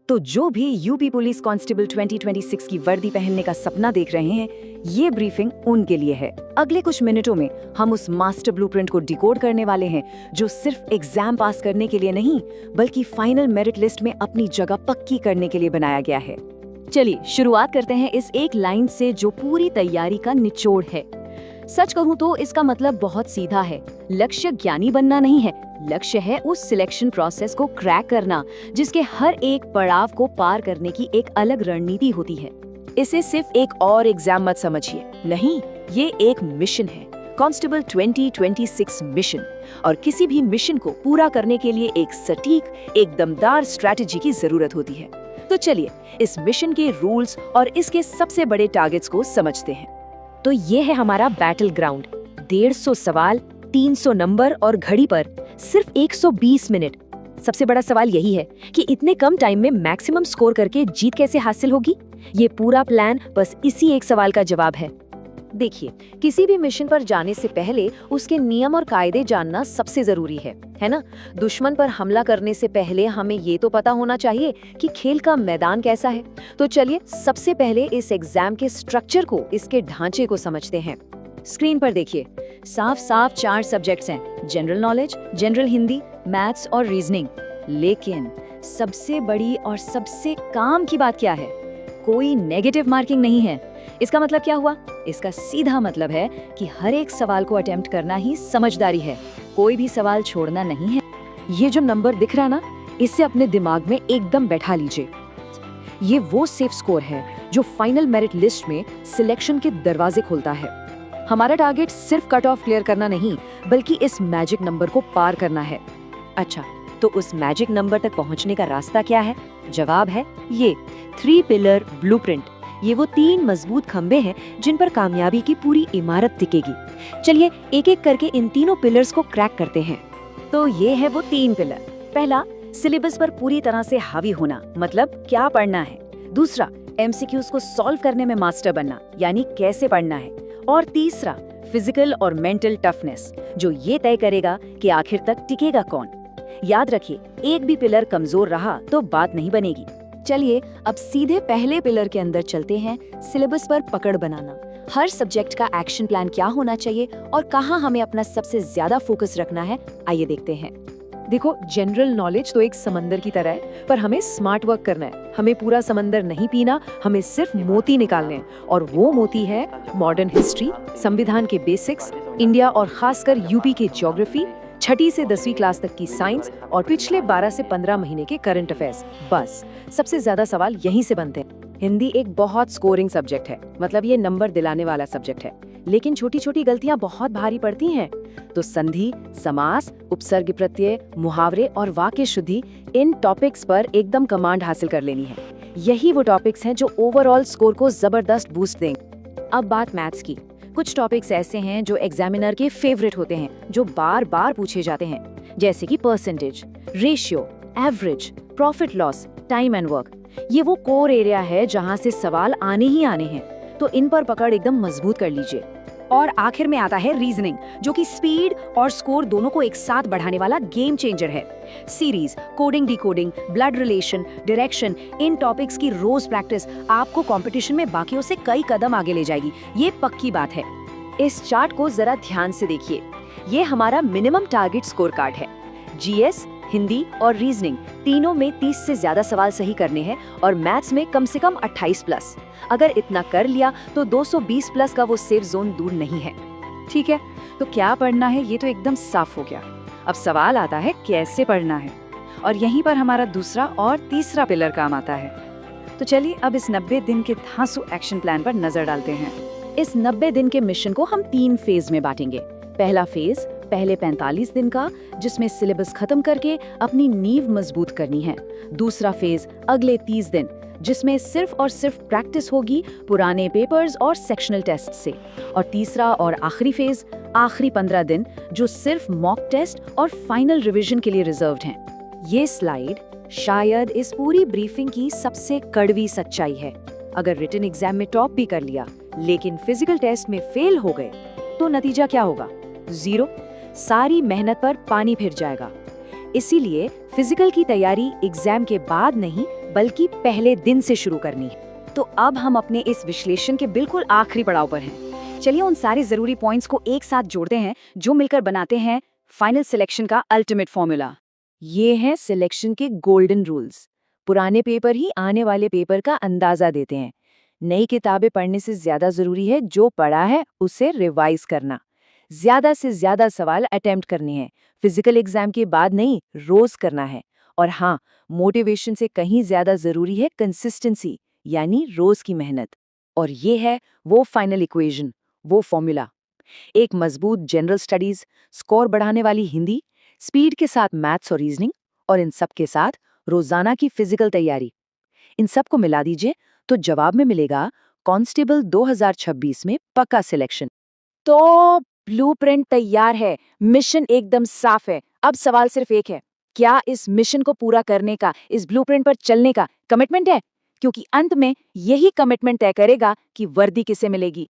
तो जो भी यूपी पुलिस कांस्टेबल 2026 की वर्दी पहनने का सपना देख रहे हैं, ये ब्रीफिंग उनके लिए है। अगले कुछ मिनटों में हम उस मास्टर ब्लूप्रिंट को डिकोड करने वाले हैं, जो सिर्फ एग्जाम पास करने के लिए नहीं, बल्कि फाइनल मेरिट लिस्ट में अपनी जगह पक्की करने के लिए बनाया गया है। चलिए शुरुआत करते हैं इस एक लाइन से, जो पूरी तैयारी का निचोड़ है। सच कहूँ तो इसका मतलब बहुत सीधा है। लक्ष्य ज्ञानी बनना नहीं है, लक्ष्य है उस सिलेक्शन प्रोसेस को क्रैक करना, जिसके हर एक पड़ाव को पार करने की एक अलग रणनीति होती है। इसे सिर्फ एक और एग्जाम मत समझिए, नहीं, ये एक मिशन है, कांस्टेबल 2026 मिशन। और किसी भी मिशन को पूरा करने के लिए एक सटीक, एक दमदार स्ट्रैटेजी की जरूरत होती है। तो चलिए इस मिशन के रूल्स और इसके सबसे बड़े टारगेट्स को समझते हैं। तो ये है हमारा बैटल ग्राउंड। 150 सवाल, 300 नंबर और घड़ी पर सिर्फ 120 मिनट। सबसे बड़ा सवाल यही है कि इतने कम टाइम में मैक्सिमम स्कोर करके जीत कैसे हासिल होगी। ये पूरा प्लान बस इसी एक सवाल का जवाब है। देखिए, किसी भी मिशन पर जाने से पहले उसके नियम और कायदे जानना सबसे जरूरी है ना। दुश्मन पर हमला करने से पहले हमें ये तो पता होना चाहिए कि खेल का मैदान कैसा है। तो चलिए सबसे पहले इस एग्जाम के स्ट्रक्चर को, इसके ढांचे को समझते हैं। स्क्रीन पर देखिए, साफ साफ 4 सब्जेक्ट्स हैं, general knowledge, general Hindi, maths और रीजनिंग। लेकिन सबसे बड़ी और सबसे काम की बात क्या है? कोई नेगेटिव मार्किंग नहीं है। इसका मतलब क्या हुआ? इसका सीधा मतलब है कि हर एक सवाल को अटेम्प्ट करना ही समझदारी है, कोई भी सवाल छोड़ना नहीं है। ये जो नंबर दिख रहा है ना, इसे अपने दिमाग में एकदम बैठा लीजिए। ये वो सेफ स्कोर है जो फाइनल मेरिट लिस्ट में सिलेक्शन के दरवाजे खोलता है। हमारा टारगेट सिर्फ कट ऑफ क्लियर करना नहीं, बल्कि इस मैजिक नंबर को पार करना है। अच्छा, तो उस मैजिक नंबर तक पहुंचने का रास्ता क्या है? जवाब है ये 3 पिलर ब्लूप्रिंट। ये वो 3 मजबूत खंबे हैं जिन पर कामयाबी की पूरी इमारत टिकेगी। चलिए एक एक करके इन तीनों पिलर्स को क्रैक करते हैं। तो ये है वो 3 पिलर। पहला, सिलेबस पर पूरी तरह से हावी होना, मतलब क्या पढ़ना है। दूसरा, एमसीक्यूज को सॉल्व करने में मास्टर बनना, यानी कैसे पढ़ना है। और तीसरा, फिजिकल और मेंटल टफनेस, जो ये तय करेगा कि आखिर तक टिकेगा कौन। याद रखिए, एक भी पिलर कमजोर रहा तो बात नहीं बनेगी। चलिए अब सीधे पहले पिलर के अंदर चलते हैं, सिलेबस पर पकड़ बनाना। हर सब्जेक्ट का एक्शन प्लान क्या होना चाहिए और कहाँ हमें अपना सबसे ज्यादा फोकस रखना है, आइए देखते हैं। देखो, जनरल नॉलेज तो एक समंदर की तरह है, पर हमें स्मार्ट वर्क करना है। हमें पूरा समंदर नहीं पीना, हमें सिर्फ मोती निकालने हैं। और वो मोती है मॉडर्न हिस्ट्री, संविधान के बेसिक्स, इंडिया और खासकर यूपी के ज्योग्राफी, 6ठी से 10वीं क्लास तक की साइंस और पिछले 12 से 15 महीने के करंट अफेयर्स। बस सबसे ज्यादा सवाल यहीं से बनते हैं। हिंदी एक बहुत स्कोरिंग सब्जेक्ट है, मतलब ये नंबर दिलाने वाला सब्जेक्ट है, लेकिन छोटी छोटी गलतियां बहुत भारी पड़ती हैं। तो संधि, समास, उपसर्ग प्रत्यय, मुहावरे और वाक्य शुद्धि, इन टॉपिक्स पर एकदम कमांड हासिल कर लेनी है। यही वो टॉपिक्स हैं जो ओवरऑल स्कोर को जबरदस्त बूस्ट देंगे। अब बात मैथ्स की। कुछ टॉपिक्स ऐसे हैं जो एग्जामिनर के फेवरेट होते हैं, जो बार बार पूछे जाते हैं, जैसे कि percentage, ratio, average, profit loss, time and work. ये वो कोर एरिया है जहां से सवाल आने ही आने हैं, तो इन पर पकड़ एकदम मजबूत कर लीजिए। और आखिर में आता है रीजनिंग, जो कि स्पीड और स्कोर दोनों को एक साथ बढ़ाने वाला गेम चेंजर है। Series, coding, decoding, blood relation, direction, इन टॉपिक्स की रोज प्रैक्टिस आपको कंपटीशन में बाकियों से कई कदम आगे ले जाएगी, ये पक्की बात है। इस चार्ट को जरा ध्यान से देखिए। ये हमारा मिनिमम टारगेट स्कोर कार्ड है। जीएस, हिंदी और रीजनिंग तीनों में 30 से ज्यादा सवाल सही करने हैं और मैथ्स में कम से कम 28 प्लस। अगर इतना कर लिया तो 220 प्लस का वो सेफ जोन दूर नहीं है। ठीक है, तो क्या पढ़ना है ये तो एकदम साफ हो गया। अब सवाल आता है कैसे पढ़ना है, और यहीं पर हमारा दूसरा और तीसरा पिलर काम आता है। तो चलिए अब इस 90 दिन के धांसू एक्शन प्लान पर नजर डालते हैं। इस 90 दिन के मिशन को हम 3 फेज में बांटेंगे। पहला फेज पहले 45 दिन का, जिसमें सिलेबस खत्म करके अपनी नींव मजबूत करनी है। दूसरा फेज अगले 30 दिन, जिसमें सिर्फ और सिर्फ प्रैक्टिस होगी पुराने पेपर्स और सेक्शनल टेस्ट से। और तीसरा और आखिरी फेज आखिरी 15 दिन, जो सिर्फ मॉक टेस्ट और फाइनल रिवीजन के लिए रिजर्व्ड हैं। ये स्लाइड शायद इस पूरी ब्रीफिंग की सबसे कड़वी सच्चाई है। अगर रिटन एग्जाम में टॉप भी कर लिया, लेकिन फिजिकल टेस्ट में फेल हो गए, तो नतीजा क्या होगा? 0। सारी मेहनत पर पानी फिर जाएगा। इसीलिए फिजिकल की तैयारी एग्जाम के बाद नहीं, बल्कि पहले दिन से शुरू करनी है। तो अब हम अपने इस विश्लेषण के बिल्कुल आखिरी पड़ाव पर हैं। चलिए उन सारे जरूरी पॉइंट्स को एक साथ जोड़ते हैं जो मिलकर बनाते हैं फाइनल सिलेक्शन का अल्टीमेट फॉर्मूला। ये हैं सिलेक्शन के गोल्डन रूल्स। पुराने पेपर ही आने वाले पेपर का अंदाजा देते हैं। नई किताबें पढ़ने से ज्यादा जरूरी है जो पढ़ा है उसे रिवाइज करना। ज्यादा से ज्यादा सवाल अटेम्प्ट करने हैं। फिजिकल एग्जाम के बाद नहीं, रोज करना है। और हाँ, मोटिवेशन से कहीं ज्यादा जरूरी है कंसिस्टेंसी, यानी रोज की मेहनत। और ये है वो फाइनल इक्वेशन, वो फॉर्मूला। एक मजबूत जनरल स्टडीज, स्कोर बढ़ाने वाली हिंदी, स्पीड के साथ मैथ्स और रीजनिंग, और इन सब के साथ रोजाना की फिजिकल तैयारी। इन सब को मिला दीजिए तो जवाब में मिलेगा कांस्टेबल 2026 में पक्का सिलेक्शन। तो ब्लूप्रिंट तैयार है, मिशन एकदम साफ है। अब सवाल सिर्फ एक है, क्या इस मिशन को पूरा करने का, इस ब्लूप्रिंट पर चलने का कमिटमेंट है? क्योंकि अंत में यही कमिटमेंट तय करेगा कि वर्दी किसे मिलेगी।